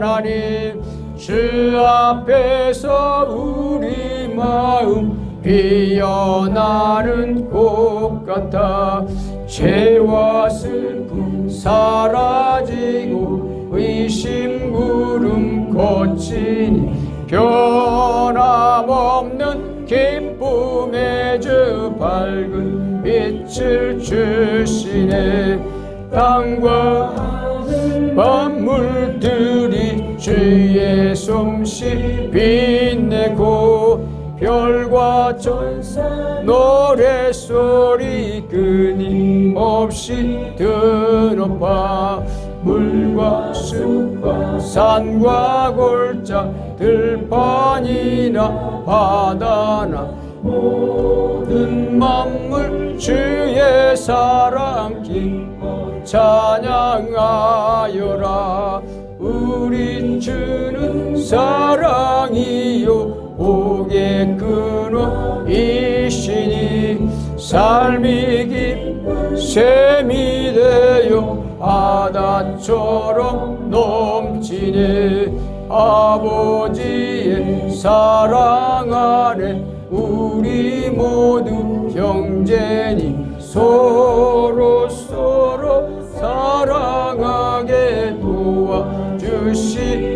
하나님 주 앞에서 우리 마음 피어나는 꽃 같아 죄와 슬픔 사라지고 의심 구름 거치니 변함없는 기쁨의 주 밝은 빛을 주시네. 땅과 만물들이 주의 솜씨 빛내고 별과 천사 노래소리 끊임없이 드높아 물과 숲과 산과 골짜 들판이나 바다나 모든 만물 주의 사랑 기뻐 찬양하여라. 우리 주는 사랑이요 복의 근원이시니 삶이 깊은 샘이 되어 바다처럼 넘치네. 아버지의 사랑 안에 우리 모두 형제니 서로 사랑하게 도와주시옵소서.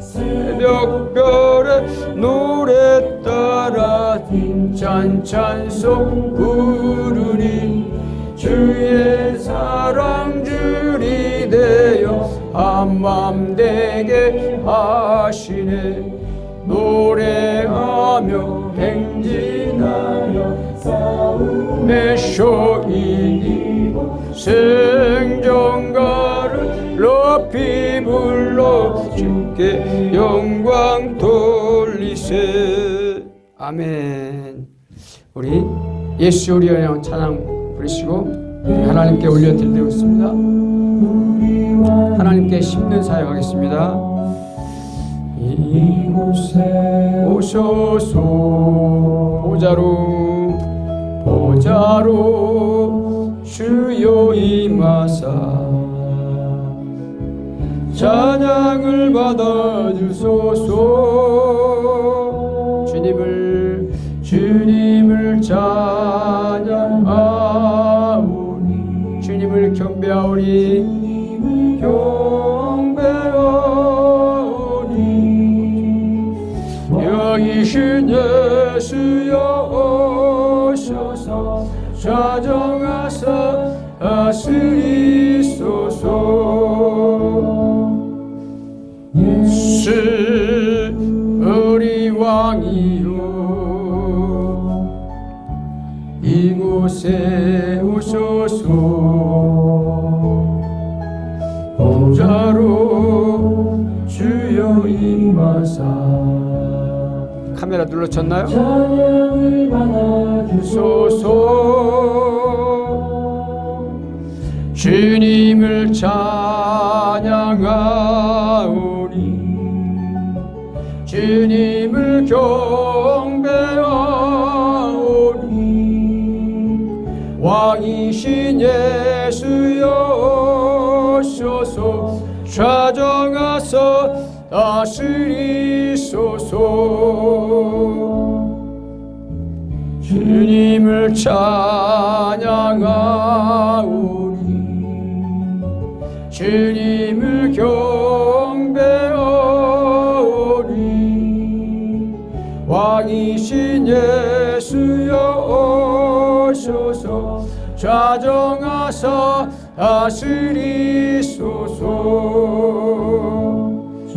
새벽별의 노래 따라 힘찬 찬송 부르니 주의 사랑 줄이 되어 한맘 되게 하시네. 노래하며 행진하며 싸움에 쇼이고 생정가를 높이 불러 주께 영광 돌리세. 아멘. 우리 예수 우리의 영 찬양 부르시고 하나님께 올려드리고 있습니다. 하나님께 심는 사역하겠습니다. 이곳에 오셔서 보좌로 주여 임하사 찬양을 받아주소서. 주님을 찬양하오니 주님을 경배하오니 영이신 예수여 오셔서 좌정하사 다스리소서. 예수 우리 왕이요 이곳에 오셔서 보좌로 주여 임하사. 카메라 눌러쳤나요? 찬양을 받아주소서. 주님을 찬양하오니 주님을 경배하오니 왕이신 예수여 오셔서 좌정하사 다스리소서. 주님을 찬양하오니 주님을 경배하오니 왕이신 예수여 오셔서 좌정하사 다스리소서.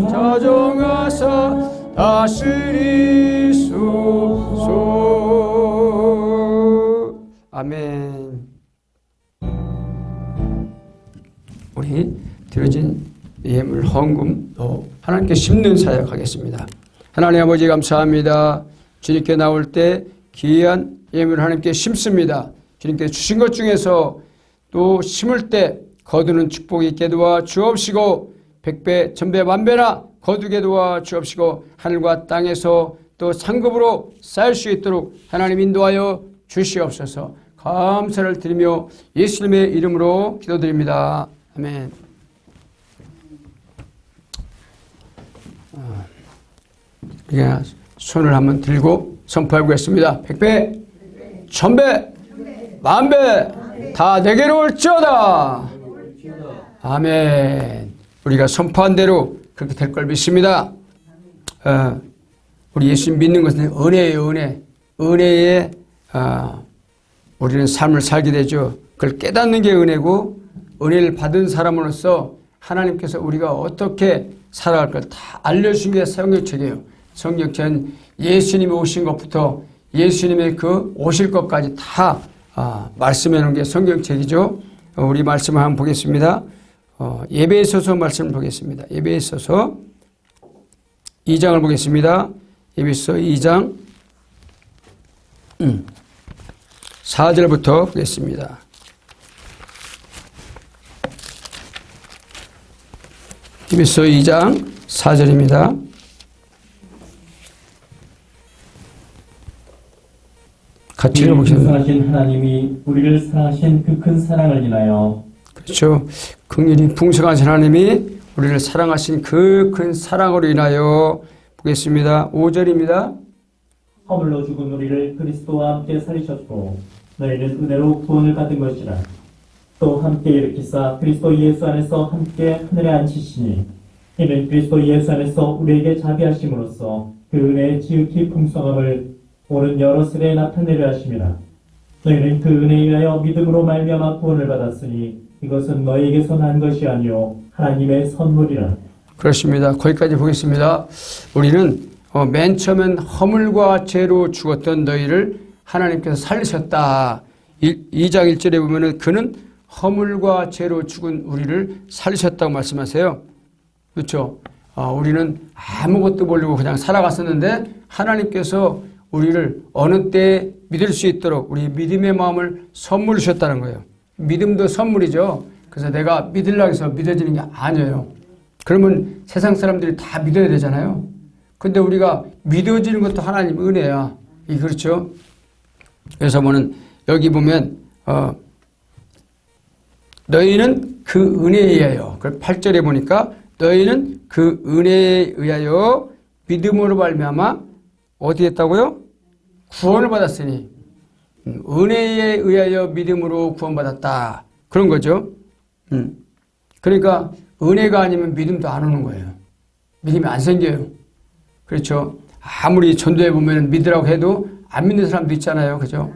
좌정하사 다스리소서. 아멘. 우리 드려진 예물 헌금도 하나님께 심는 사역하겠습니다. 하나님 아버지 감사합니다. 주님께 나올 때 귀한 예물을 하나님께 심습니다. 주님께 주신 것 중에서 또 심을 때 거두는 축복이 있게 도와 주옵시고 백배 천배 만배나 거두게 도와 주옵시고 하늘과 땅에서 또 상급으로 쌓일 수 있도록 하나님 인도하여 주시옵소서. 감사를 드리며 예수님의 이름으로 기도드립니다. 아멘. 우리가 손을 한번 들고 선포해 보겠습니다. 100배, 1000배, 만배 다 내게로 올지어다. 아멘. 우리가 선포한 대로 그렇게 될 걸 믿습니다. 우리 예수님 믿는 것은 은혜예요. 은혜에 우리는 삶을 살게 되죠. 그걸 깨닫는 게 은혜고, 은혜를 받은 사람으로서 하나님께서 우리가 어떻게 살아갈 걸 다 알려주신 게 성경책이에요. 성경책은 예수님이 오신 것부터 예수님의 그 오실 것까지 다 말씀해 놓은 게 성경책이죠. 우리 말씀을 한번 보겠습니다. 에베소서 말씀을 보겠습니다. 에베소서 2장을 보겠습니다. 에베소서 2장 4절부터 보겠습니다. 에베소서 2장 4절입니다. 같이 읽어보겠습니다. 풍성하신 하나님이 우리를 사랑하신 그 큰 사랑을 인하여, 그렇죠. 긍휼히 풍성하신 하나님이 우리를 사랑하신 그 큰 사랑으로 인하여 보겠습니다. 5절입니다. 허물로 죽은 우리를 그리스도와 함께 살리셨고 너희는 은혜로 구원을 받은 것이라. 또 함께 일으키사 그리스도 예수 안에서 함께 하늘에 앉히시니 이는 그리스도 예수 안에서 우리에게 자비하심으로써 그 은혜의 지극히 풍성함을 오는 여러 세대에 나타내려 하심이라. 너희는 그 은혜에 의하여 믿음으로 말미암아 구원을 받았으니 이것은 너희에게서 난 것이 아니요 하나님의 선물이라. 그렇습니다. 거기까지 보겠습니다. 우리는 맨 처음엔 허물과 죄로 죽었던 너희를 하나님께서 살리셨다. 2장 1절에 보면은 그는 허물과 죄로 죽은 우리를 살리셨다고 말씀하세요. 그렇죠? 우리는 아무것도 모르고 그냥 살아갔었는데 하나님께서 우리를 어느 때 믿을 수 있도록 우리 믿음의 마음을 선물 주셨다는 거예요. 믿음도 선물이죠. 그래서 내가 믿으려고 해서 믿어지는 게 아니에요. 그러면 세상 사람들이 다 믿어야 되잖아요. 근데 우리가 믿어지는 것도 하나님 은혜야. 그렇죠? 그래서 뭐는 여기 보면 너희는 그 은혜에 의하여, 8절에 보니까 너희는 그 은혜에 의하여 믿음으로 말미암아 어디 했다고요? 구원을 받았으니. 은혜에 의하여 믿음으로 구원받았다. 그런 거죠. 그러니까 은혜가 아니면 믿음도 안 오는 거예요. 믿음이 안 생겨요. 그렇죠. 아무리 전도해 보면 믿으라고 해도 안 믿는 사람도 있잖아요. 그죠?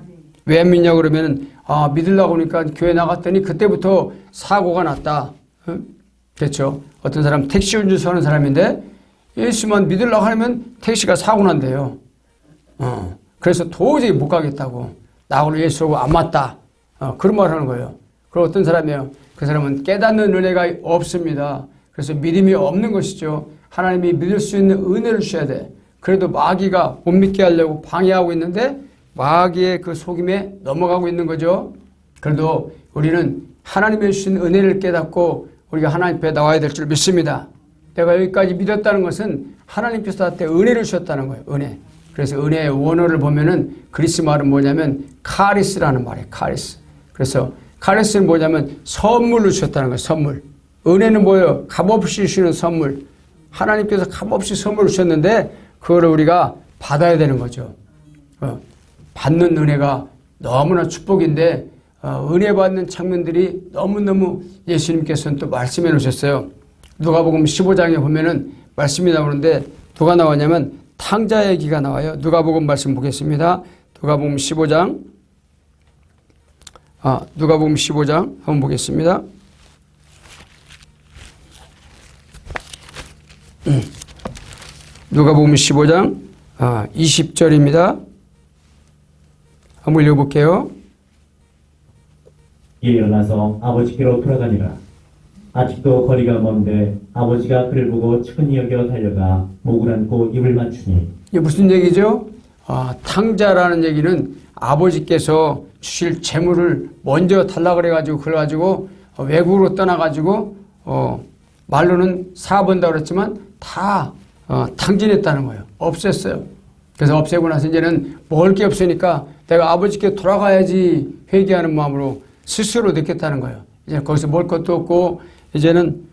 왜 안 믿냐고 그러면 믿으려고 하니까 교회 나갔더니 그때부터 사고가 났다. 그렇죠. 어떤 사람 택시 운전수 하는 사람인데 예수만 믿으려고 하면 택시가 사고 난대요. 그래서 도저히 못 가겠다고. 나하고 예수하고 안 맞다. 그런 말 하는 거예요. 그리고 어떤 사람이에요. 그 사람은 깨닫는 은혜가 없습니다. 그래서 믿음이 없는 것이죠. 하나님이 믿을 수 있는 은혜를 주셔야 돼. 그래도 마귀가 못 믿게 하려고 방해하고 있는데 마귀의 그 속임에 넘어가고 있는 거죠. 그래도 우리는 하나님의 주신 은혜를 깨닫고 우리가 하나님 앞에 나와야 될 줄 믿습니다. 내가 여기까지 믿었다는 것은 하나님께서 나한테 은혜를 주셨다는 거예요. 은혜. 그래서 은혜의 원어를 보면은 그리스 말은 뭐냐면 카리스라는 말이에요. 카리스. 그래서 카리스는 뭐냐면 선물을 주셨다는 거예요. 선물. 은혜는 뭐예요? 값없이 주시는 선물. 하나님께서 값없이 선물을 주셨는데 그거를 우리가 받아야 되는 거죠. 받는 은혜가 너무나 축복인데 은혜 받는 장면들이 너무너무 예수님께서는 또 말씀해 놓으셨어요. 누가복음 15장에 보면은 말씀이 나오는데 누가 나오냐면 탕자 얘기가 나와요. 누가복음 말씀 보겠습니다. 누가복음 15장. 누가복음 15장 한번 보겠습니다. 누가복음 15장 20절입니다. 한번 읽어볼게요. 일어나서 아버지께로 돌아가니라. 아직도 거리가 먼데 아버지가 그를 보고 측은히 여겨 달려가 목을 안고 입을 맞추니. 이게 무슨 얘기죠? 탕자라는 얘기는 아버지께서 주실 재물을 먼저 달라 그래가지고 그래가지고 외국으로 떠나가지고 말로는 사업한다고 그랬지만 다 탕진했다는 거예요. 없앴어요. 그래서 없애고 나서 이제는 먹을 게 없으니까 내가 아버지께 돌아가야지 회개하는 마음으로 스스로 느꼈다는 거예요. 이제 거기서 먹을 것도 없고 이제는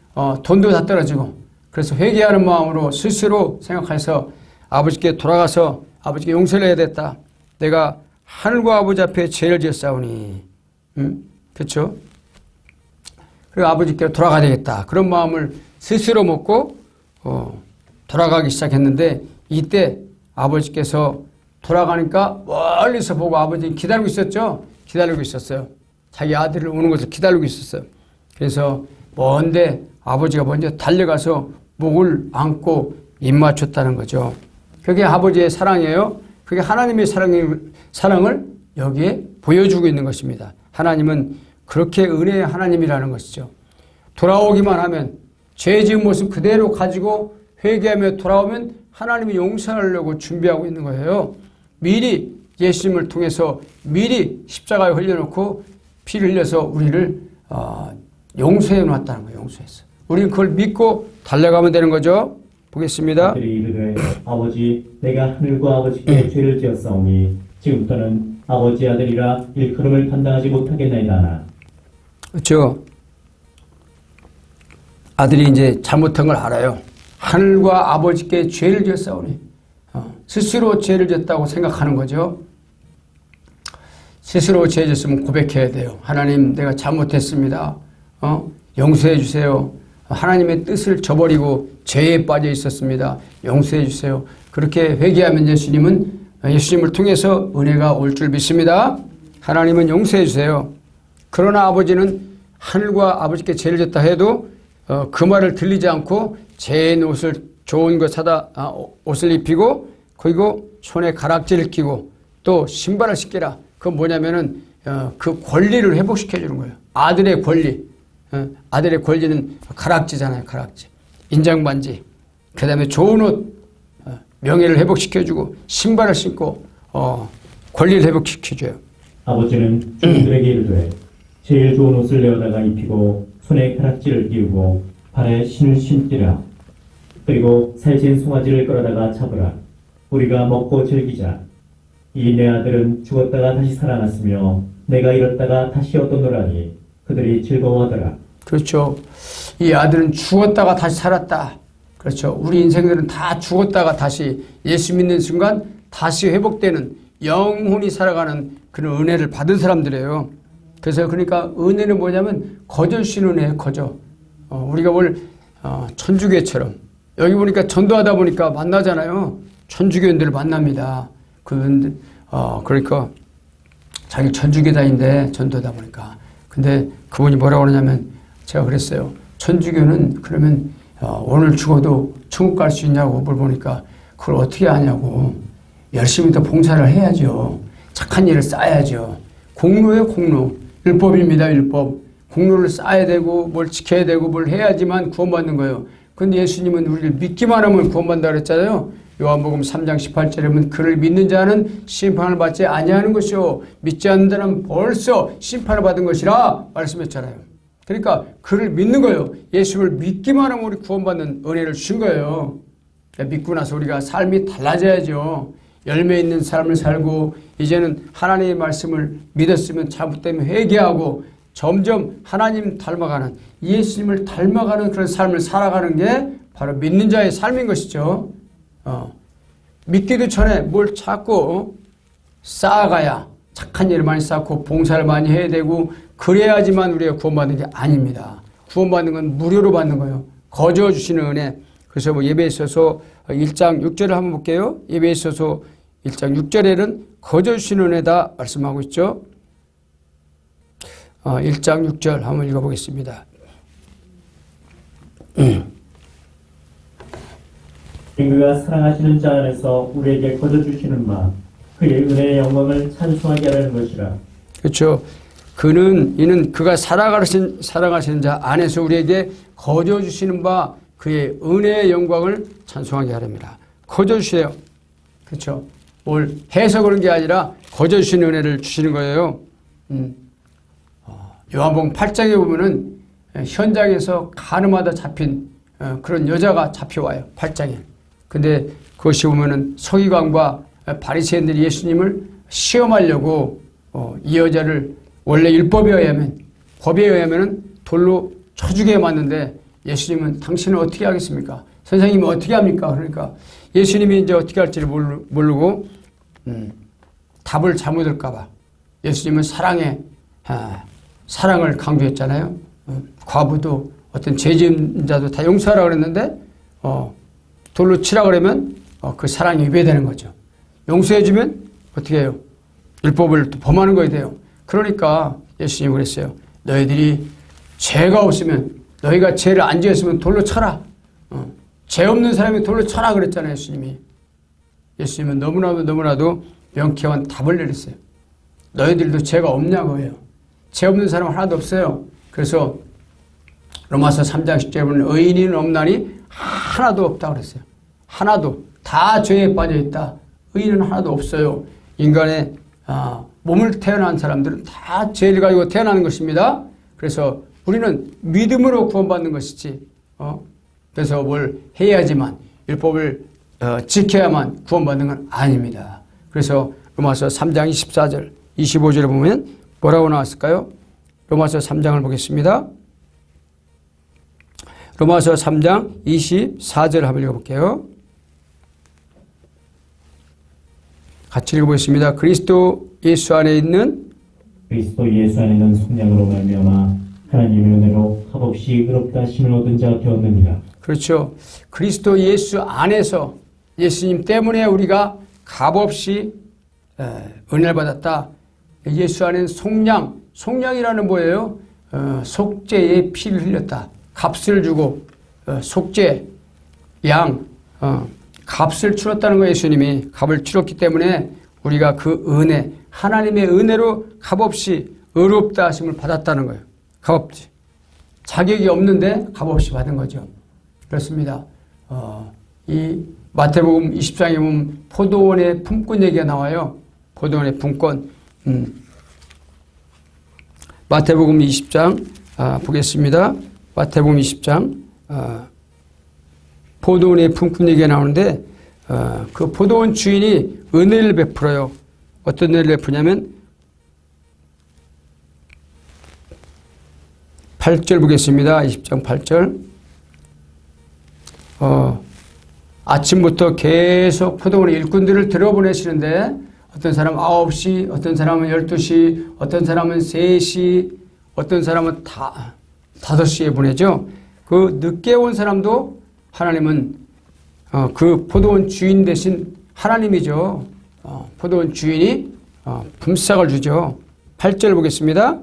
돈도 다 떨어지고 그래서 회개하는 마음으로 스스로 생각해서 아버지께 돌아가서 아버지께 용서를 해야 됐다. 내가 하늘과 아버지 앞에 죄를 지었사오니, 그렇죠? 그리고 아버지께 돌아가야 되겠다. 그런 마음을 스스로 먹고 돌아가기 시작했는데, 이때 아버지께서 돌아가니까 멀리서 보고 아버지 기다리고 있었죠. 기다리고 있었어요. 자기 아들을 오는 것을 기다리고 있었어요. 그래서 먼데 아버지가 먼저 달려가서 목을 안고 입 맞췄다는 거죠. 그게 아버지의 사랑이에요. 그게 하나님의 사랑을 여기에 보여주고 있는 것입니다. 하나님은 그렇게 은혜의 하나님이라는 것이죠. 돌아오기만 하면 죄 지은 모습 그대로 가지고 회개하며 돌아오면 하나님이 용서하려고 준비하고 있는 거예요. 미리 예수님을 통해서 미리 십자가에 흘려놓고 피를 흘려서 우리를 용서해 놨다는 거예요. 용서했어. 우리는 그걸 믿고 달려가면 되는 거죠. 보겠습니다. 그들이 이르되 아버지 내가 하늘과 아버지께 죄를 지었사오니 지금부터는 아버지 아들이라 일컬음을 감당하지 못하겠나이다. 그렇죠. 아들이 이제 잘못한 걸 알아요. 하늘과 아버지께 죄를 지었사오니 스스로 죄를 지었다고 생각하는 거죠. 스스로 죄 지었으면 고백해야 돼요. 하나님 내가 잘못했습니다. 용서해 주세요. 하나님의 뜻을 저버리고 죄에 빠져 있었습니다. 용서해 주세요. 그렇게 회개하면 예수님을 통해서 은혜가 올 줄 믿습니다. 하나님은 용서해 주세요. 그러나 아버지는 하늘과 아버지께 죄를 졌다 해도 그 말을 들리지 않고 죄인 옷을 좋은 거 사다 옷을 입히고 그리고 손에 가락지를 끼고 또 신발을 신기라. 그건 뭐냐면은 그 권리를 회복시켜 주는 거예요. 아들의 권리. 아들의 권리는 가락지잖아요. 가락지. 인장반지. 그 다음에 좋은 옷, 명예를 회복시켜주고 신발을 신고 권리를 회복시켜줘요. 아버지는 종들에게 이르되 제일 좋은 옷을 내어다가 입히고 손에 가락지를 끼우고 발에 신을 신기라. 그리고 살찐 송아지를 끌어다가 잡으라. 우리가 먹고 즐기자. 이 내 아들은 죽었다가 다시 살아났으며 내가 잃었다가 다시 얻었노라니 그들이 즐거워하더라. 그렇죠. 이 아들은 죽었다가 다시 살았다. 그렇죠. 우리 인생들은 다 죽었다가 다시 예수 믿는 순간 다시 회복되는 영혼이 살아가는 그런 은혜를 받은 사람들이에요. 그래서 그러니까 은혜는 뭐냐면 거저 주신 은혜예요. 거저. 우리가 뭘 천주교처럼 여기 보니까 전도하다 보니까 만나잖아요. 천주교인들을 만납니다. 그러니까 자기 천주교다인데 전도하다 보니까. 근데 그분이 뭐라고 그러냐면 제가 그랬어요. 천주교는 그러면 오늘 죽어도 천국 갈 수 있냐고 물어보니까 그걸 어떻게 하냐고. 열심히 더 봉사를 해야죠. 착한 일을 쌓아야죠. 공로예요, 공로. 율법입니다, 율법. 공로를 쌓아야 되고 뭘 지켜야 되고 뭘 해야지만 구원받는 거예요. 근데 예수님은 우리를 믿기만 하면 구원받는다 그랬잖아요. 요한복음 3장 18절에 보면 그를 믿는 자는 심판을 받지 아니하는 것이요 믿지 않는 자는 벌써 심판을 받은 것이라 말씀했잖아요. 그러니까 그를 믿는 거예요. 예수를 믿기만 하면 우리 구원받는 은혜를 주신 거예요. 믿고 나서 우리가 삶이 달라져야죠. 열매 있는 삶을 살고 이제는 하나님의 말씀을 믿었으면 잘못되면 회개하고 점점 하나님 닮아가는 예수님을 닮아가는 그런 삶을 살아가는 게 바로 믿는 자의 삶인 것이죠. 믿기도 전에 뭘 자꾸 쌓아가야 착한 일을 많이 쌓고 봉사를 많이 해야 되고 그래야지만 우리가 구원받는 게 아닙니다. 구원받는 건 무료로 받는 거예요. 거저 주시는 은혜. 그래서 뭐 예배에서서 1장 6절을 한번 볼게요. 예배에서서 1장 6절에는 거저 주시는 은혜다 말씀하고 있죠. 1장 6절 한번 읽어보겠습니다. 그가 사랑하시는 자 안에서 우리에게 거저 주시는 바 그의 은혜의 영광을 찬송하게 하려는 것이라. 그렇죠. 이는 그가 사랑하시는 자 안에서 우리에게 거저 주시는 바 그의 은혜의 영광을 찬송하게 하렵니다. 거저 주세요. 그렇죠. 뭘 해서 그런 게 아니라 거저 주시는 은혜를 주시는 거예요. 요한복음 8장에 보면은 현장에서 가늠하다 잡힌 그런 여자가 잡혀와요. 8장에. 근데 그것이 보면은 서기관과 바리새인들이 예수님을 시험하려고 이 여자를 원래 율법에 의하면 법에 의하면은 돌로 쳐 죽여 맞는데 예수님은 당신은 어떻게 하겠습니까? 선생님은 어떻게 합니까? 그러니까 예수님이 이제 어떻게 할지를 모르고 답을 잘못할까 봐. 예수님은 사랑을 강조했잖아요. 과부도 어떤 죄진자도 다 용서하라 그랬는데 돌로 치라 그러면 그 사랑이 위배되는 거죠. 용서해주면 어떻게 해요? 율법을 또 범하는 거에 돼요. 그러니까 예수님이 그랬어요. 너희들이 죄가 없으면 너희가 죄를 안 지었으면 돌로 쳐라. 죄 없는 사람이 돌로 쳐라 그랬잖아요. 예수님은 너무나도 명쾌한 답을 내렸어요. 너희들도 죄가 없냐고 해요. 죄 없는 사람 하나도 없어요. 그래서 로마서 3장 10절에 보면 의인은 없나니 하나도 없다고 그랬어요. 하나도. 다 죄에 빠져 있다. 의인은 하나도 없어요. 인간의 몸을 태어난 사람들은 다 죄를 가지고 태어나는 것입니다. 그래서 우리는 믿음으로 구원받는 것이지 그래서 뭘 해야지만 율법을 지켜야만 구원받는 건 아닙니다. 그래서 로마서 3장 24절 25절에 보면 뭐라고 나왔을까요? 로마서 3장을 보겠습니다. 로마서 3장 24절 한번 읽어볼게요. 같이 읽어보겠습니다. 그리스도 예수 안에 있는 속량으로 말미암아 하나님의 은혜로 값없이 의롭다 하심을 얻은 자 되었느니라. 그렇죠. 그리스도 예수 안에서 예수님 때문에 우리가 값없이 은혜를 받았다. 예수 안에는 속량이라는 뭐예요? 속죄의 피를 흘렸다. 값을 주고 속죄, 값을 치렀다는 거예요. 예수님이 값을 치렀기 때문에 우리가 그 은혜, 하나님의 은혜로 값없이 의롭다 하심을 받았다는 거예요. 값없이. 자격이 없는데 값없이 받은 거죠. 그렇습니다. 이 마태복음 20장에 보면 포도원의 품꾼 얘기가 나와요. 포도원의 품꾼. 마태복음 20장 보겠습니다. 마태복음 20장 포도원의 품꾼 얘기가 나오는데 그 포도원 주인이 은혜를 베풀어요. 어떤 은혜를 베푸냐면 8절 보겠습니다. 20장 8절. 아침부터 계속 포도원의 일꾼들을 들어보내시는데 어떤 사람은 9시, 어떤 사람은 12시, 어떤 사람은 3시, 어떤 사람은 5시에 보내죠. 그 늦게 온 사람도 하나님은 그 포도원 주인 대신 하나님이죠. 포도원 주인이 품삯을 주죠. 8절 보겠습니다.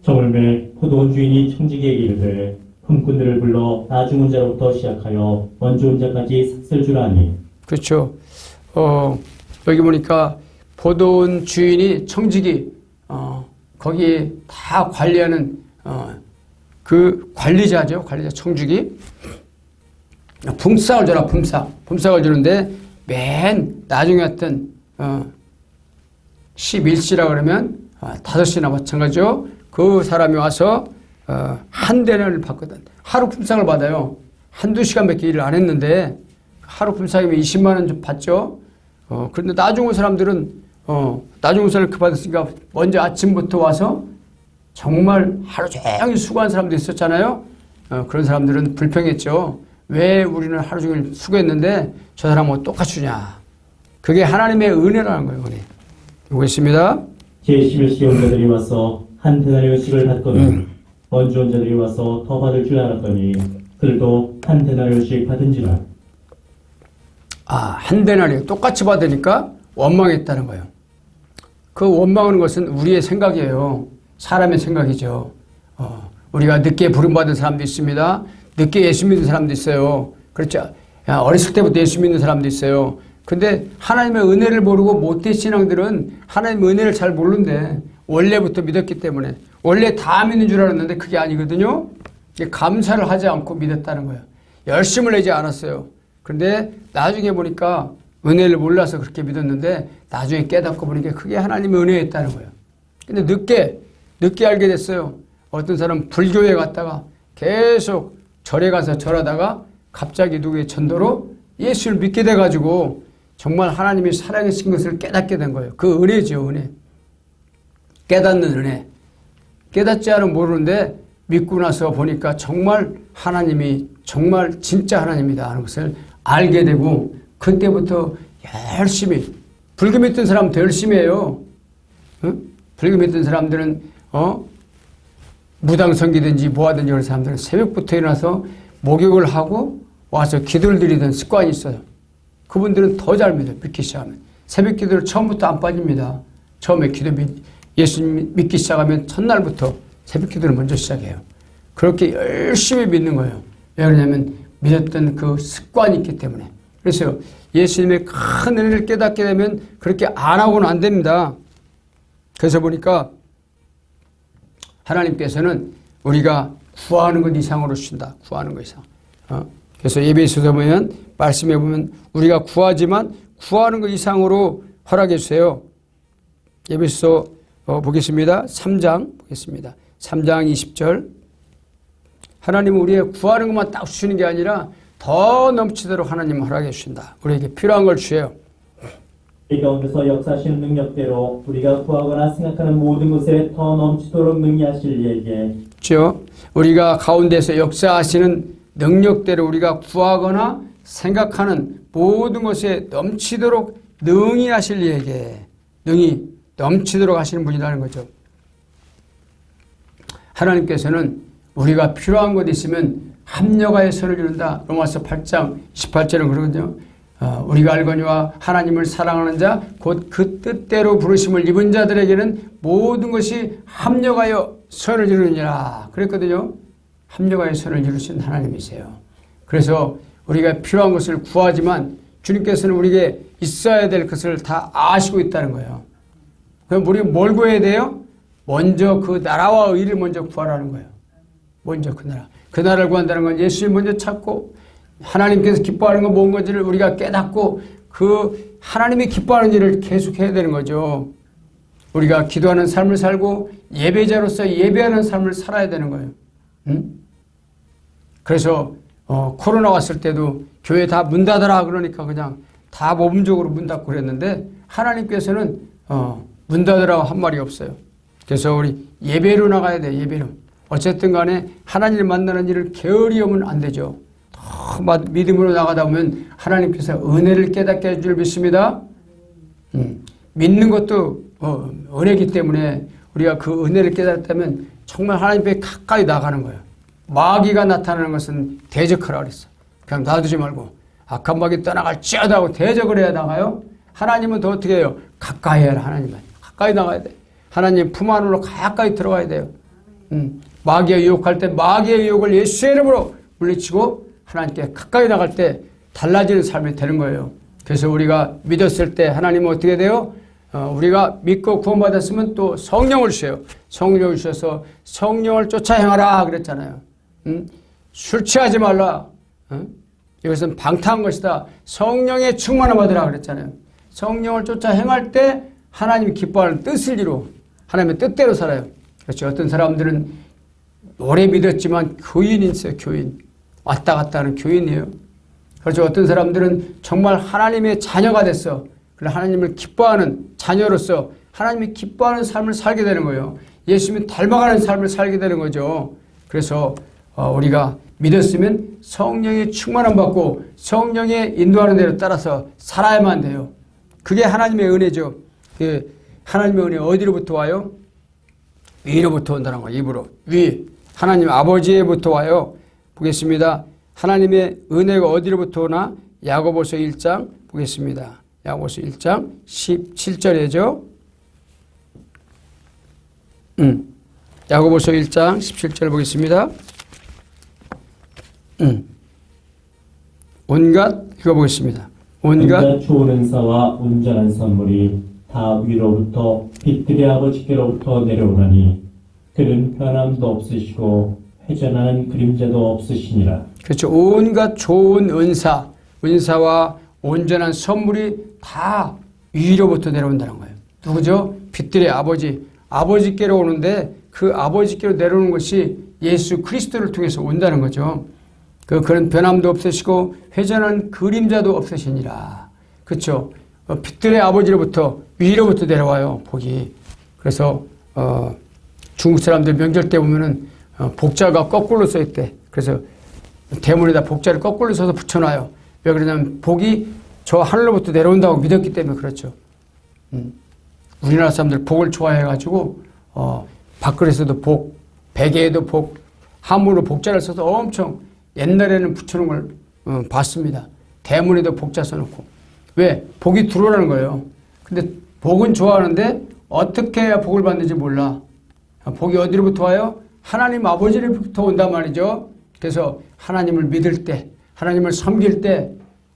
저물매 포도원 주인이 청지기에게 이르되 품꾼들을 불러 나중은 자로부터 시작하여 먼저 온 자까지 삭슬 주라니. 그렇죠. 여기 보니까 포도원 주인이 청지기 거기에 다 관리하는 그 관리자죠. 관리자 청지기. 품삯을 줘라. 품삯을 주는데 맨 나중에 어떤 11시라 그러면 5시나 마찬가지죠. 그 사람이 와서 한 대를 받거든. 하루 품삯을 받아요. 한두 시간밖에 일을 안 했는데 하루 품삯이면 20만 원 좀 받죠. 그런데 나중 온 사람들은 나중 온 사람을 받았으니까 먼저 아침부터 와서 정말 하루 종일 수고한 사람도 있었잖아요. 그런 사람들은 불평했죠. 왜 우리는 하루 종일 수고했는데 저 사람은 똑같이 주냐. 그게 하나님의 은혜라는 거예요. 은혜. 보겠습니다. 제11시 온 자들이 와서 한 데나리온씩을 받거든 먼저 온 자들이 와서 더 받을 줄 알았더니 그들도 한 데나리온씩 받은지라. 한 데나리온 똑같이 받으니까 원망했다는 거예요. 그 원망하는 것은 우리의 생각이에요. 사람의 생각이죠. 우리가 늦게 부름받은 사람도 있습니다. 늦게 예수 믿는 사람도 있어요. 그렇죠. 어렸을 때부터 예수 믿는 사람도 있어요. 근데 하나님의 은혜를 모르고 못된 신앙들은 하나님의 은혜를 잘 모르는데 원래부터 믿었기 때문에 원래 다 믿는 줄 알았는데 그게 아니거든요. 감사를 하지 않고 믿었다는 거예요. 열심을 내지 않았어요. 그런데 나중에 보니까 은혜를 몰라서 그렇게 믿었는데 나중에 깨닫고 보니까 그게 하나님의 은혜였다는 거예요. 근데 늦게 알게 됐어요. 어떤 사람은 불교에 갔다가 계속 절에 가서 절하다가 갑자기 누구의 전도로 예수를 믿게 돼가지고 정말 하나님이 사랑하신 것을 깨닫게 된 거예요. 그 은혜죠, 은혜. 깨닫는 은혜. 깨닫지 않으면 모르는데 믿고 나서 보니까 정말 하나님이 정말 진짜 하나님이다 하는 것을 알게 되고 그때부터 열심히 불교 믿던 사람도 열심히 해요. 불교 믿던 사람들은 무당성기든지 뭐하든지 그런 사람들은 새벽부터 일어나서 목욕을 하고 와서 기도를 드리던 습관이 있어요. 그분들은 더 잘 믿어요. 믿기 시작하면. 새벽 기도를 처음부터 안 빠집니다. 처음에 예수님 믿기 시작하면 첫날부터 새벽 기도를 먼저 시작해요. 그렇게 열심히 믿는 거예요. 왜 그러냐면 믿었던 그 습관이 있기 때문에. 그래서 예수님의 큰 은혜를 깨닫게 되면 그렇게 안 하고는 안 됩니다. 그래서 보니까 하나님께서는 우리가 구하는 것 이상으로 주신다. 구하는 것 이상. 그래서 예배에서도 보면 말씀해 보면 우리가 구하지만 구하는 것 이상으로 허락해 주세요. 예배서 보겠습니다. 3장 보겠습니다. 3장 20절. 하나님은 우리의 구하는 것만 딱 주시는 게 아니라 더 넘치도록 하나님은 허락해 주신다. 우리에게 필요한 걸 주세요. 우리 가운데서 역사하시는 능력대로 우리가 구하거나 생각하는 모든 것에 더 넘치도록 능히하실 이에게 그렇죠? 우리가 가운데서 역사하시는 능력대로 우리가 구하거나 생각하는 모든 것에 넘치도록 능히 하실 이에게 능히 넘치도록 하시는 분이라는 거죠. 하나님께서는 우리가 필요한 것 있으면 합력하여 선을 이룬다. 로마서 8장 28절은 그러거든요. 우리가 알거니와 하나님을 사랑하는 자 곧 그 뜻대로 부르심을 입은 자들에게는 모든 것이 합력하여 선을 이루느니라 그랬거든요. 합력하여 선을 이루신 하나님이세요. 그래서 우리가 필요한 것을 구하지만 주님께서는 우리에게 있어야 될 것을 다 아시고 있다는 거예요. 그럼 우리가 뭘 구해야 돼요? 먼저 그 나라와 의를 먼저 구하라는 거예요. 먼저 그 나라. 그 나라를 구한다는 건 예수님 먼저 찾고 하나님께서 기뻐하는 건 뭔 건지를 우리가 깨닫고 그 하나님이 기뻐하는 일을 계속해야 되는 거죠. 우리가 기도하는 삶을 살고 예배자로서 예배하는 삶을 살아야 되는 거예요. 그래서 코로나 왔을 때도 교회 다 문 닫아라 그러니까 그냥 다 모범적으로 문 닫고 그랬는데 하나님께서는 문 닫으라고 한 말이 없어요. 그래서 우리 예배로 나가야 돼요. 예배로. 어쨌든 간에 하나님을 만나는 일을 게을리 하면 안 되죠. 더 믿음으로 나가다 보면 하나님께서 은혜를 깨닫게 해줄 줄 믿습니다. 믿는 것도 은혜이기 때문에 우리가 그 은혜를 깨닫다면 정말 하나님 앞에 가까이 나가는 거예요. 마귀가 나타나는 것은 대적하라 그랬어. 그냥 놔두지 말고 악한 마귀 떠나갈지어다 하고 대적을 해야 나가요. 하나님은 더 어떻게 해요? 가까이 해라. 하나님은 가까이 나가야 돼. 하나님 품 안으로 가까이 들어가야 돼요. 마귀가 유혹할 때 마귀의 유혹을 예수의 이름으로 물리치고 하나님께 가까이 나갈 때 달라지는 삶이 되는 거예요. 그래서 우리가 믿었을 때 하나님은 어떻게 돼요? 우리가 믿고 구원받았으면 또 성령을 주세요. 성령을 주셔서 성령을 쫓아 행하라 그랬잖아요. 술 취하지 말라. 이것은 방탕한 것이다. 성령의 충만함 받으라 그랬잖아요. 성령을 쫓아 행할 때 하나님이 기뻐하는 뜻을 이루어 하나님의 뜻대로 살아요. 그렇죠. 어떤 사람들은 오래 믿었지만 교인이 있어요. 교인. 왔다 갔다 하는 교인이에요. 그렇죠. 어떤 사람들은 정말 하나님의 자녀가 됐어. 그래 하나님을 기뻐하는 자녀로서 하나님이 기뻐하는 삶을 살게 되는 거예요. 예수님이 닮아가는 삶을 살게 되는 거죠. 그래서 우리가 믿었으면 성령의 충만함 받고 성령의 인도하는 대로 따라서 살아야만 돼요. 그게 하나님의 은혜죠. 하나님의 은혜 어디로부터 와요? 위로부터 온다는 거예요. 입으로. 위. 하나님 아버지에부터 와요. 보겠습니다. 하나님의 은혜가 어디로부터 오나? 야고보서 1장 보겠습니다. 야고보서 1장 17절이죠. 야고보서 1장 17절 보겠습니다. 온갖 읽어보겠습니다. 온갖 좋은 은사와 온전한 선물이 다 위로부터 빛들의 아버지께로부터 내려오나니 그는 변함도 없으시고 회전하는 그림자도 없으시니라. 그렇죠. 온갖 좋은 은사와 온전한 선물이 다 위로부터 내려온다는 거예요. 누구죠? 빛들의 아버지께로 오는데 그 아버지께로 내려오는 것이 예수 그리스도를 통해서 온다는 거죠. 그런 변함도 없으시고 회전한 그림자도 없으시니라. 그렇죠. 빛들의 아버지로부터 위로부터 내려와요. 복이. 그래서 중국 사람들 명절 때 보면은 복자가 거꾸로 써 있대. 그래서 대문에다 복자를 거꾸로 써서 붙여놔요. 왜 그러냐면 복이 저 하늘로부터 내려온다고 믿었기 때문에 그렇죠. 우리나라 사람들 복을 좋아해가지고 밥그릇에도 복, 베개에도 복, 한문으로 복자를 써서 엄청 옛날에는 붙여놓은 걸 봤습니다. 대문에도 복자 써놓고. 왜? 복이 들어오라는 거예요. 근데 복은 좋아하는데 어떻게 해야 복을 받는지 몰라. 복이 어디로부터 와요? 하나님 아버지로부터 온단 말이죠. 그래서 하나님을 믿을 때, 하나님을 섬길 때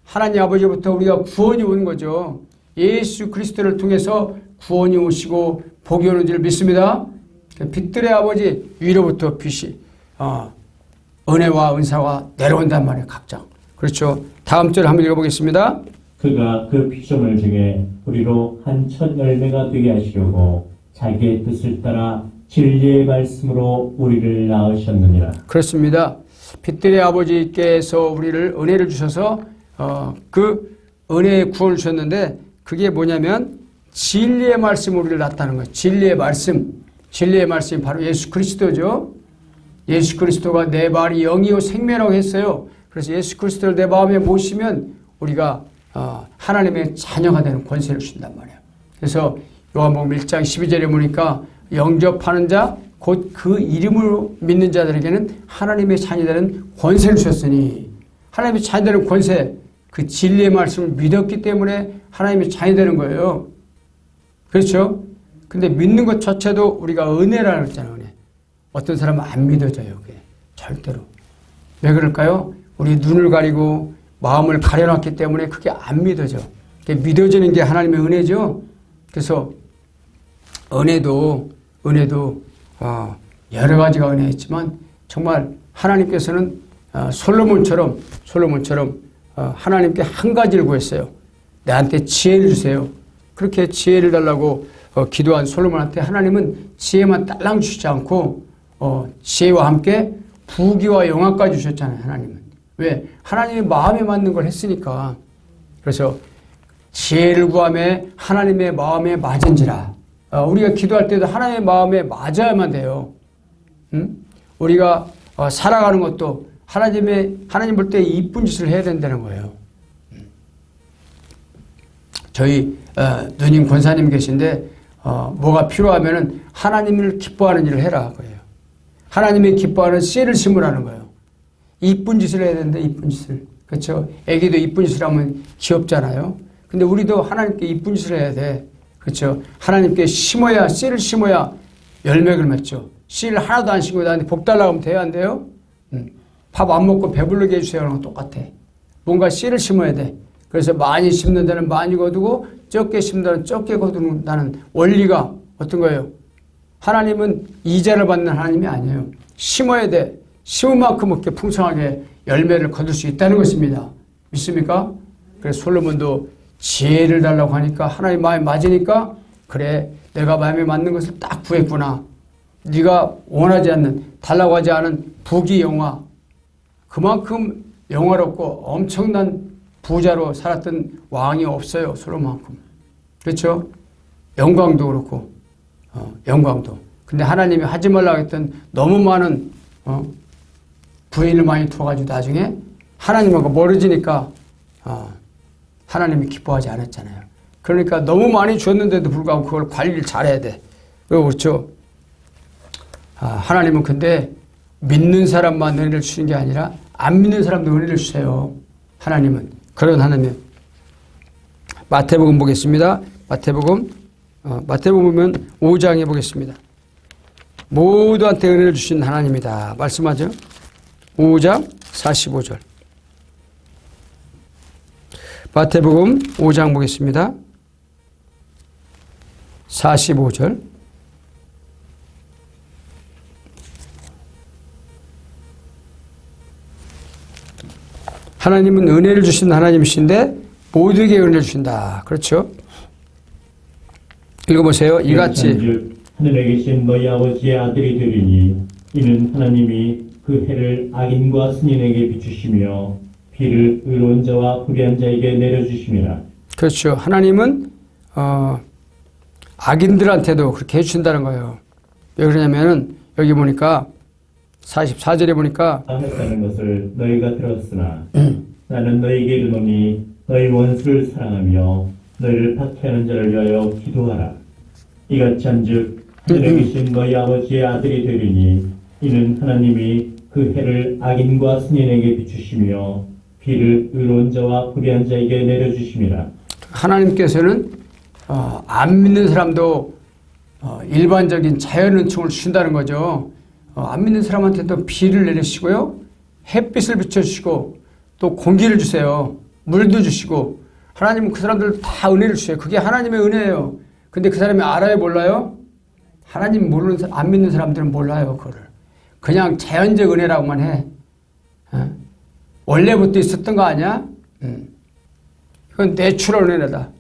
하나님 아버지로부터 우리가 구원이 오는 거죠. 예수 그리스도를 통해서 구원이 오시고 복이 오는 줄 믿습니다. 빛들의 아버지 위로부터 빛이 은혜와 은사가 내려온단 말이에요. 각장. 그렇죠. 다음 절 한번 읽어보겠습니다. 그가 그 피조물 중에 우리로 한 첫 열매가 되게 하시려고 자기의 뜻을 따라 진리의 말씀으로 우리를 낳으셨느니라. 그렇습니다. 빛들의 아버지께서 우리를 은혜를 주셔서 그 은혜의 구원을 주셨는데 그게 뭐냐면 진리의 말씀으로 우리를 낳았다는 거예요. 진리의 말씀. 진리의 말씀이 바로 예수 그리스도죠. 예수 그리스도가 내 말이 영이요 생명이라고 했어요. 그래서 예수 그리스도를 내 마음에 모시면 우리가 하나님의 자녀가 되는 권세를 주신단 말이에요. 그래서 요한복음 1장 12절에 보니까 영접하는 자 곧 그 이름으로 믿는 자들에게는 하나님의 자녀 되는 권세를 주셨으니 하나님의 자녀 되는 권세 그 진리의 말씀을 믿었기 때문에 하나님의 자녀 되는 거예요. 그렇죠? 근데 믿는 것 자체도 우리가 은혜라고 했잖아요. 은혜. 어떤 사람은 안 믿어져요. 그게 절대로. 왜 그럴까요? 우리 눈을 가리고 마음을 가려놨기 때문에 그게 안 믿어져. 그게 믿어지는 게 하나님의 은혜죠. 그래서 은혜도 여러 가지가 은혜 있지만 정말 하나님께서는 솔로몬처럼 하나님께 한 가지를 구했어요. 내한테 지혜를 주세요. 그렇게 지혜를 달라고 기도한 솔로몬한테 하나님은 지혜만 딸랑 주시지 않고 지혜와 함께 부귀와 영화까지 주셨잖아요. 하나님은. 왜? 하나님의 마음에 맞는 걸 했으니까. 그래서 지혜를 구하며 하나님의 마음에 맞은지라. 우리가 기도할 때도 하나님의 마음에 맞아야만 돼요. 우리가 살아가는 것도 하나님 볼 때 이쁜 짓을 해야 된다는 거예요. 저희 누님 권사님 계신데 뭐가 필요하면은 하나님을 기뻐하는 일을 해라 그래요. 하나님이 기뻐하는 씨를 심으라는 거예요. 이쁜 짓을 해야 되는데 이쁜 짓을. 그렇죠? 애기도 이쁜 짓을 하면 귀엽잖아요. 근데 우리도 하나님께 이쁜 짓을 해야 돼. 그렇죠? 하나님께 심어야 씨를 심어야 열매를 맺죠. 씨를 하나도 안 심고 나한테 복 달라고 하면 돼요? 안 돼요? 밥 안 먹고 배부르게 해주세요. 그런 거 똑같아. 뭔가 씨를 심어야 돼. 그래서 많이 심는 데는 많이 거두고 적게 심는 데는 적게 거둔다는 원리가 어떤 거예요? 하나님은 이자를 받는 하나님이 아니에요. 심어야 돼. 심은 만큼 이렇게 풍성하게 열매를 거둘 수 있다는 것입니다. 믿습니까? 그래서 솔로몬도 지혜를 달라고 하니까 하나님 마음에 맞으니까 그래 내가 마음에 맞는 것을 딱 구했구나. 네가 원하지 않는 달라고 하지 않은 부귀 영화 그만큼 영화롭고 엄청난 부자로 살았던 왕이 없어요. 솔로몬만큼. 그렇죠? 영광도 그렇고 영광도. 근데 하나님이 하지 말라고 했던 너무 많은 부인을 많이 두어가지고 나중에 하나님하고 멀어지니까 하나님이 기뻐하지 않았잖아요. 그러니까 너무 많이 줬는데도 불구하고 그걸 관리를 잘해야 돼. 그렇죠? 하나님은 근데 믿는 사람만 은혜를 주시는 게 아니라 안 믿는 사람도 은혜를 주세요. 하나님은. 그런 하나님. 마태복음 보겠습니다. 마태복음 보면 5장에 보겠습니다. 모두한테 은혜를 주신 하나님이다. 말씀하죠. 5장 45절. 마태복음 5장 보겠습니다. 45절. 하나님은 은혜를 주신 하나님이신데 모두에게 은혜를 주신다. 그렇죠? 읽어보세요. 이같이 하늘에 계신 너희 아버지의 아들이 되리니 이는 하나님이 그 해를 악인과 선인에게 비추시며 비를 의로운 자와 불의한 자에게 내려주심이라. 그렇죠. 하나님은 악인들한테도 그렇게 해주신다는 거예요. 왜 그러냐면은 여기 보니까 44절에 보니까 했다는 것을 너희가 들었으나 나는 너희에게 이르노니 너희 원수를 사랑하며 너희를 박해하는 자를 위하여 기도하라. 이같이 한즉 하늘에 계신 너희 아버지의 아들이 되리니 이는 하나님이 그 해를 악인과 선인에게 비추시며 비를 의로운 자와 불의한 자에게 내려주심이라. 하나님께서는 안 믿는 사람도 일반적인 자연은총을 주신다는 거죠. 안 믿는 사람한테도 비를 내리시고요. 햇빛을 비춰주시고 또 공기를 주세요. 물도 주시고 하나님은 그 사람들 다 은혜를 주세요. 그게 하나님의 은혜예요. 근데 그 사람이 알아요? 몰라요? 하나님 모르는 안 믿는 사람들은 몰라요. 그거를. 그냥 자연적 은혜라고만 해. 원래부터 있었던 거 아니야? 이건 내추럴 은혜다.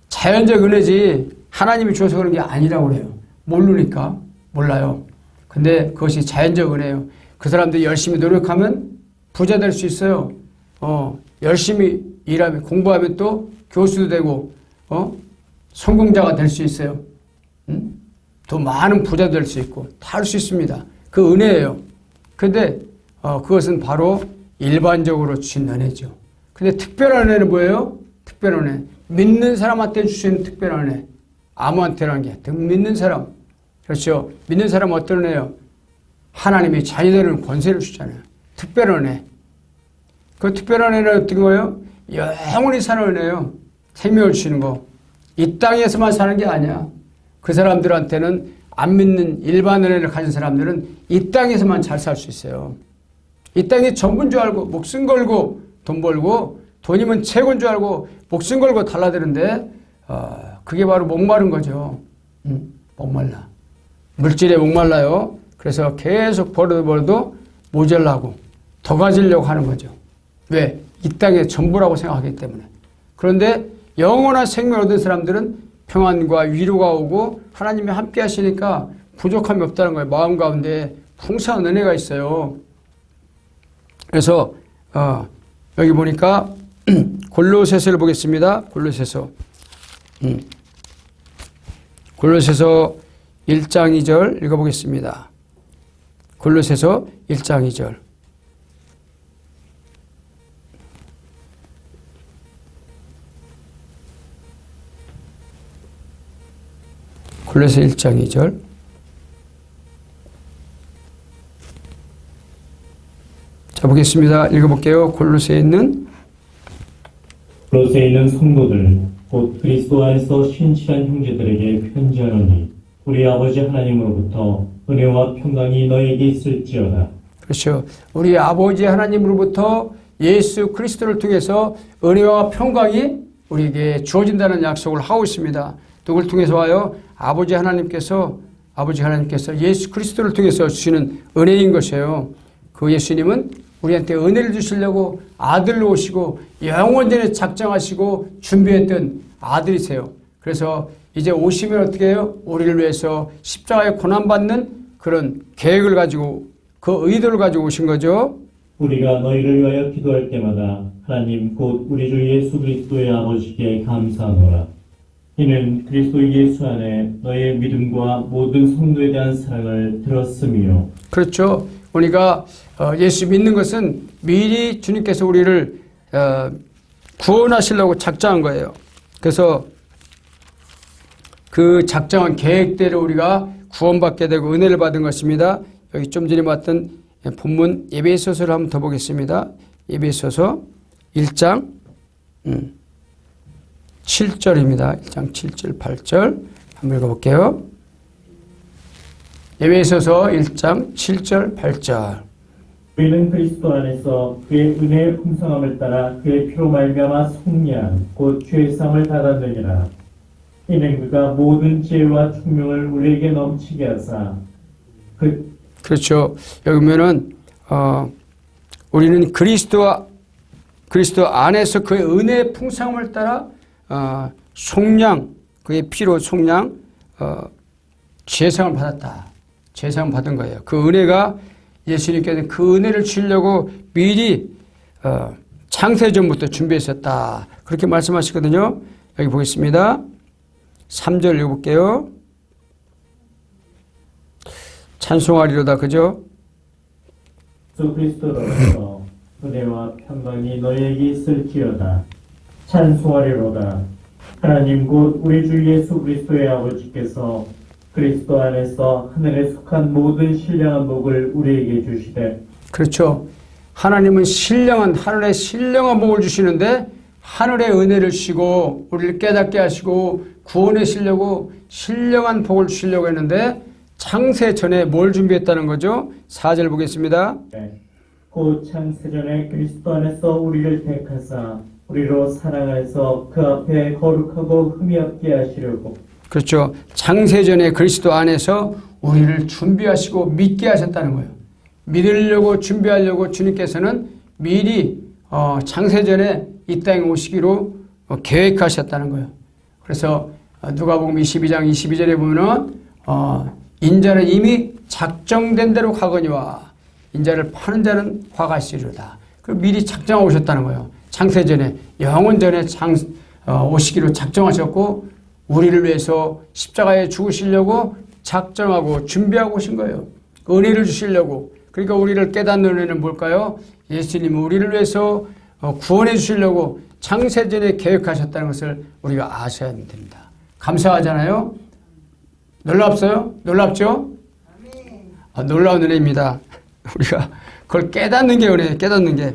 자연적 은혜지 하나님이 주어서 그런 게 아니라고 그래요. 모르니까. 몰라요. 근데 그것이 자연적 은혜예요. 그 사람들이 열심히 노력하면 부자 될 수 있어요. 열심히 일하면 공부하면 또 교수도 되고 성공자가 될 수 있어요. 더 많은 부자 될 수 있고 다 할 수 있습니다. 그 은혜예요. 근데 그것은 바로 일반적으로 주신 은혜죠. 근데 특별한 은혜는 뭐예요? 특별한 은혜. 믿는 사람한테 주시는 특별한 은혜. 아무한테라는 게 믿는 사람. 그렇죠. 믿는 사람은 어떤 은혜예요? 하나님이 자녀되는 권세를 주잖아요. 특별한 은혜. 그 특별한 은혜는 어떤 거예요? 영원히 사는 은혜예요. 생명을 주시는 거. 이 땅에서만 사는 게 아니야. 그 사람들한테는 안 믿는 일반 은혜를 가진 사람들은 이 땅에서만 잘 살 수 있어요. 이 땅이 전부인 줄 알고 목숨 걸고 돈 벌고 돈이면 최고인 줄 알고 목숨 걸고 달라드는데 그게 바로 목마른 거죠. 목말라. 물질에 목말라요. 그래서 계속 벌어도 모자라고 더 가지려고 하는 거죠. 왜? 이 땅의 전부라고 생각하기 때문에. 그런데 영원한 생명을 얻은 사람들은 평안과 위로가 오고 하나님이 함께 하시니까 부족함이 없다는 거예요. 마음 가운데 풍성한 은혜가 있어요. 그래서 여기 보니까 골로새서를 보겠습니다. 골로새서 1장 2절 읽어보겠습니다. 골로새서 1장 2절. 골로새 1장 2절. 자, 보겠습니다. 읽어볼게요. 골로새에 있는 성도들 곧 그리스도 안에서 신실한 형제들에게 편지하노니 우리 아버지 하나님으로부터 은혜와 평강이 너에게 있을지어다. 그렇죠. 우리 아버지 하나님으로부터 예수 그리스도를 통해서 은혜와 평강이 우리에게 주어진다는 약속을 하고 있습니다. 누굴 통해서 와요? 아버지 하나님께서 예수 그리스도를 통해서 주시는 은혜인 것이에요. 그 예수님은 우리한테 은혜를 주시려고 아들로 오시고 영원전에 작정하시고 준비했던 아들이세요. 그래서 이제 오시면 어떻게 해요? 우리를 위해서 십자가에 고난받는 그런 계획을 가지고 그 의도를 가지고 오신 거죠. 우리가 너희를 위하여 기도할 때마다 하나님 곧 우리 주 예수 그리스도의 아버지께 감사하노라. 이는 그리스도 예수 안에 너의 믿음과 모든 성도에 대한 사랑을 들었으며. 그렇죠. 우리가 예수 믿는 것은 미리 주님께서 우리를 구원하시려고 작정한 거예요. 그래서 그 작정한 계획대로 우리가 구원받게 되고 은혜를 받은 것입니다. 여기 좀 전에 봤던 본문 에베소서를 한번 더 보겠습니다. 에베소서 1장 7절입니다. 1장 7절 8절 한번 읽어볼게요. 에베소서 1장 7절 8절. 우리는 그리스도 안에서 그의 은혜의 풍성함을 따라 그의 피로 말미암아 속량 곧 주의 상을 받았느니라. 이는 그가 모든 지혜와 총명을 우리에게 넘치게 하사 그렇죠. 여기 보면은 우리는 그리스도 안에서 그의 은혜의 풍성함을 따라 속량 그의 피로 속량 죄상을 받았다. 죄상을 받은 거예요. 그 은혜가 예수님께서는 그 은혜를 주려고 미리 창세전부터 준비했었다. 그렇게 말씀하시거든요. 여기 보겠습니다. 3절 읽어볼게요. 찬송하리로다. 그죠? 주 그리스도로서 은혜와 평강이 너희에게 있을지어다. 찬송하리로다. 하나님 곧 우리 주 예수 그리스도의 아버지께서 그리스도 안에서 하늘에 속한 모든 신령한 복을 우리에게 주시되. 그렇죠. 하나님은 하늘에 신령한 복을 주시는데 하늘의 은혜를 주시고 우리를 깨닫게 하시고 구원에 시려고 신령한 복을 주시려고 했는데 창세 전에 뭘 준비했다는 거죠? 4절 보겠습니다. 곧 창세전에 그리스도 안에서 우리를 택하사 우리로 사랑하여서 그 앞에 거룩하고 흠이 없게 하시려고. 그렇죠. 창세전에 그리스도 안에서 우리를 준비하시고 믿게 하셨다는 거예요. 믿으려고 준비하려고 주님께서는 미리 창세전에 이 땅에 오시기로 계획하셨다는 거예요. 그래서 누가복음 22장 22절에 보면은 인자는 이미 작정된 대로 가거니와 인자를 파는 자는 화가 있으리로다. 그 미리 작정하고 오셨다는 거예요. 창세전에 영원 전에 오시기로 작정하셨고 우리를 위해서 십자가에 죽으시려고 작정하고 준비하고 오신 거예요. 은혜를 주시려고. 그러니까 우리를 깨닫는 은혜는 뭘까요? 예수님은 우리를 위해서 구원해 주시려고 창세전에 계획하셨다는 것을 우리가 아셔야 됩니다. 감사하잖아요. 놀랍어요? 놀랍죠? 놀라운 은혜입니다. 우리가 그걸 깨닫는 게 은혜예요. 깨닫는 게.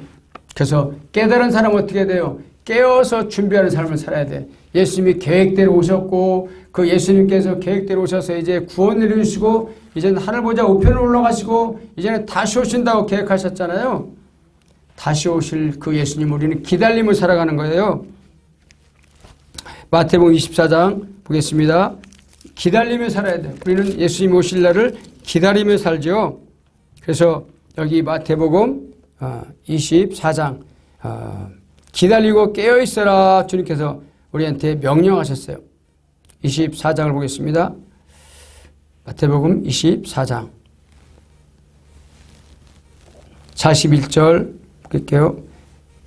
그래서 깨달은 사람은 어떻게 돼요? 깨어서 준비하는 삶을 살아야 돼. 예수님이 계획대로 오셨고 그 예수님께서 계획대로 오셔서 이제 구원을 이루시고 이제는 하늘 보좌 우편으로 올라가시고 이제는 다시 오신다고 계획하셨잖아요. 다시 오실 그 예수님 우리는 기다림을 살아가는 거예요. 마태복음 24장 보겠습니다. 기다리며 살아야 돼요. 우리는 예수님 오실 날을 기다리며 살죠. 그래서 여기 마태복음 24장 기다리고 깨어있어라 주님께서 우리한테 명령하셨어요. 24장을 보겠습니다. 마태복음 24장 41절 볼게요.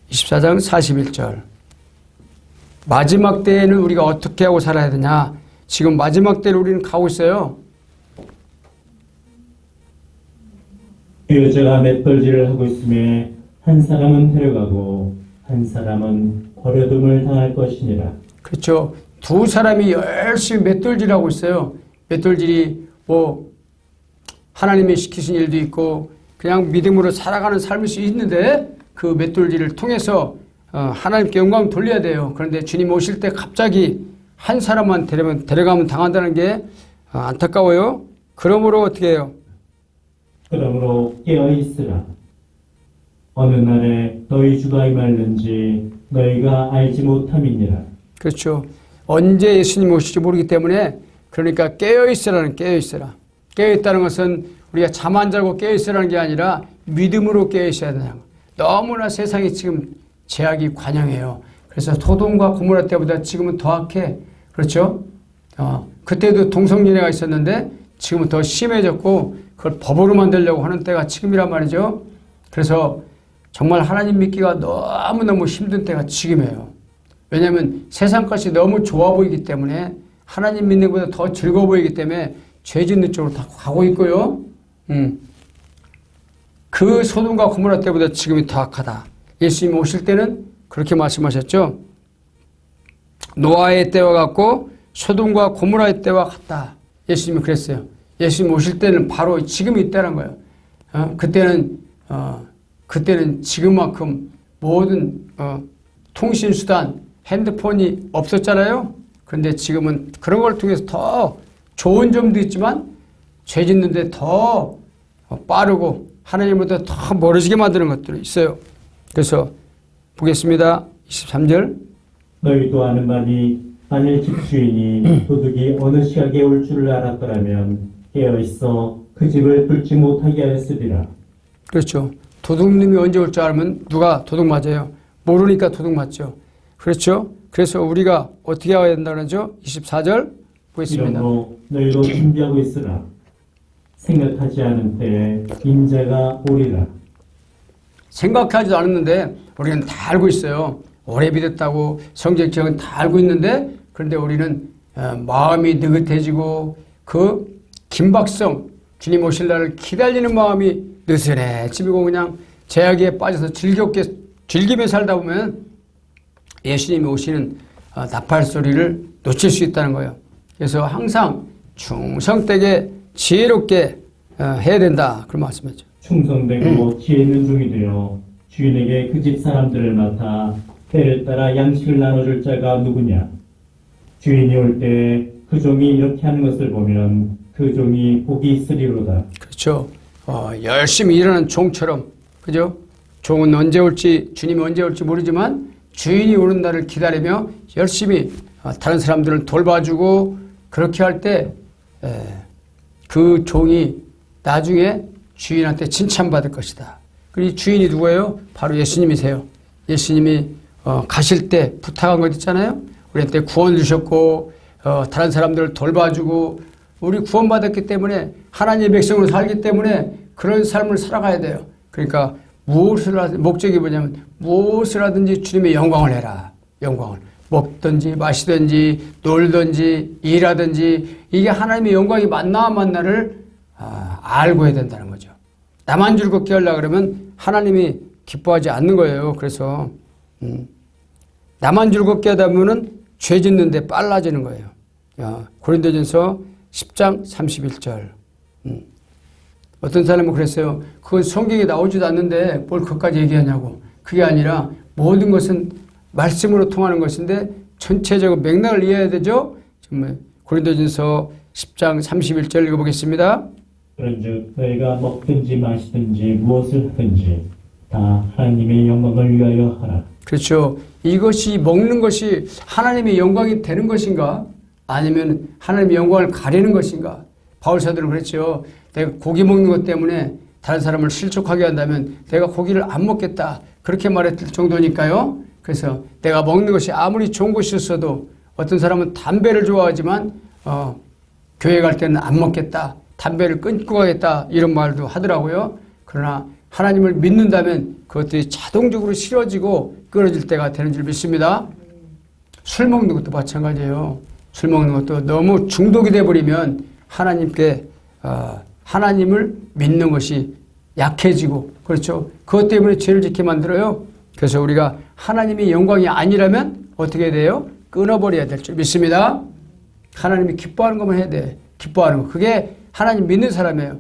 24장 41절 마지막 때에는 우리가 어떻게 하고 살아야 되냐. 지금 마지막 때를 우리는 가고 있어요. 그 여자가 맷돌질을 하고 있음에 한 사람은 데려가고 한 사람은 버려둠을 당할 것이니라. 그렇죠. 두 사람이 열심히 맷돌질하고 있어요. 맷돌질이 뭐 하나님이 시키신 일도 있고 그냥 믿음으로 살아가는 삶일 수 있는데 그 맷돌질을 통해서 하나님께 영광 돌려야 돼요. 그런데 주님 오실 때 갑자기 한 사람만 데려가면 당한다는 게 안타까워요. 그러므로 어떻게 해요? 그러므로 깨어있으라. 어느 날에 너희 주가 임할는지 너희가 알지 못함이니라. 그렇죠. 언제 예수님 오실지 모르기 때문에 그러니까 깨어있으라는 깨어있으라. 깨어있다는 것은 우리가 잠 안 자고 깨어있으라는 게 아니라 믿음으로 깨어있어야 되는 거예요. 너무나 세상이 지금 죄악이 관영해요. 그래서 소돔과 고모라 때보다 지금은 더 악해. 그렇죠? 그때도 동성연애가 있었는데 지금은 더 심해졌고 그걸 법으로 만들려고 하는 때가 지금이란 말이죠. 그래서 정말 하나님 믿기가 너무너무 힘든 때가 지금이에요. 왜냐하면 세상 것이 너무 좋아 보이기 때문에 하나님 믿는 것보다 더 즐거워 보이기 때문에 죄 짓는 쪽으로 다 가고 있고요. 그 소돔과 고모라 때보다 지금이 더 악하다. 예수님 오실 때는 그렇게 말씀하셨죠. 노아의 때와 같고 소돔과 고모라의 때와 같다. 예수님이 그랬어요. 예수님 오실 때는 바로 지금이 있다는 거예요. 그때는 지금만큼 모든 통신수단, 핸드폰이 없었잖아요. 그런데 지금은 그런 걸 통해서 더 좋은 점도 있지만 죄 짓는데 더 빠르고 하나님보다 더 멀어지게 만드는 것들이 있어요. 그래서 보겠습니다. 23절 너희도 아는 바니 만일 집주인이 도둑이 어느 시각에 올 줄을 알았더라면 깨어있어 그 집을 뚫지 못하게 하였으리라. 그렇죠. 도둑님이 언제 올 줄 알면 누가 도둑 맞아요. 모르니까 도둑 맞죠. 그렇죠. 그래서 우리가 어떻게 해야 된다는 거죠? 24절 보겠습니다. 이러므로 너희도 준비하고 있으라. 생각하지 않은 때에 인자가 오리라. 생각하지도 않았는데 우리는 다 알고 있어요. 오래 믿었다고 성경 지역은 다 알고 있는데 그런데 우리는 마음이 느긋해지고 그 긴박성 주님 오실 날을 기다리는 마음이 느슨해지고 그냥 제약에 빠져서 즐기며 살다 보면 예수님이 오시는 나팔 소리를 놓칠 수 있다는 거예요. 그래서 항상 충성되게 지혜롭게 해야 된다. 그런 말씀이죠. 충성되고 지혜 있는 종이 되어 주인에게 그 집 사람들을 맡아 때를 따라 양식을 나눠줄 자가 누구냐? 주인이 올 때 그 종이 이렇게 하는 것을 보면 그 종이 복이 있으리로다. 그렇죠. 열심히 일하는 종처럼, 그죠? 종은 언제 올지, 주님이 언제 올지 모르지만 주인이 오는 날을 기다리며 열심히 다른 사람들을 돌봐주고 그렇게 할 때 그 종이 나중에 주인한테 칭찬받을 것이다. 그리고 주인이 누구예요? 바로 예수님이세요. 예수님이 가실 때 부탁한 것 있잖아요. 우리한테 구원 주셨고 다른 사람들을 돌봐주고 우리 구원받았기 때문에 하나님의 백성으로 살기 때문에 그런 삶을 살아가야 돼요. 그러니까 무엇을 하든 목적이 뭐냐면 무엇을 하든지 주님의 영광을 해라. 영광을. 먹든지 마시든지 놀든지 일하든지 이게 하나님의 영광이 맞나 안 맞나를 알고 해야 된다는 거죠. 나만 즐겁게 하려고 그러면 하나님이 기뻐하지 않는 거예요. 그래서 나만 즐겁게 하다 보면 죄 짓는 데 빨라지는 거예요. 고린도전서 10장 31절. 어떤 사람은 그랬어요. 그건 성경에 나오지도 않는데 뭘 그것까지 얘기하냐고. 그게 아니라 모든 것은 말씀으로 통하는 것인데 전체적으로 맥락을 이해해야 되죠. 정말 고린도전서 10장 31절 읽어보겠습니다. 그런즉 너희가 먹든지 마시든지 무엇을 하든지 다 하나님의 영광을 위하여 하라. 그렇죠. 이것이 먹는 것이 하나님의 영광이 되는 것인가? 아니면 하나님의 영광을 가리는 것인가? 바울 사도는 그랬죠. 내가 고기 먹는 것 때문에 다른 사람을 실족하게 한다면 내가 고기를 안 먹겠다. 그렇게 말했을 정도니까요. 그래서 내가 먹는 것이 아무리 좋은 것이었어도 어떤 사람은 담배를 좋아하지만 교회 갈 때는 안 먹겠다. 담배를 끊고 가겠다. 이런 말도 하더라고요. 그러나 하나님을 믿는다면 그것들이 자동적으로 싫어지고 끊어질 때가 되는 줄 믿습니다. 술 먹는 것도 마찬가지예요. 술 먹는 것도 너무 중독이 돼버리면 하나님께 하나님을 믿는 것이 약해지고 그렇죠. 그것 때문에 죄를 짓게 만들어요. 그래서 우리가 하나님의 영광이 아니라면 어떻게 돼요? 끊어버려야 될 줄 믿습니다. 하나님이 기뻐하는 것만 해야 돼. 기뻐하는 거. 그게 하나님 믿는 사람이에요.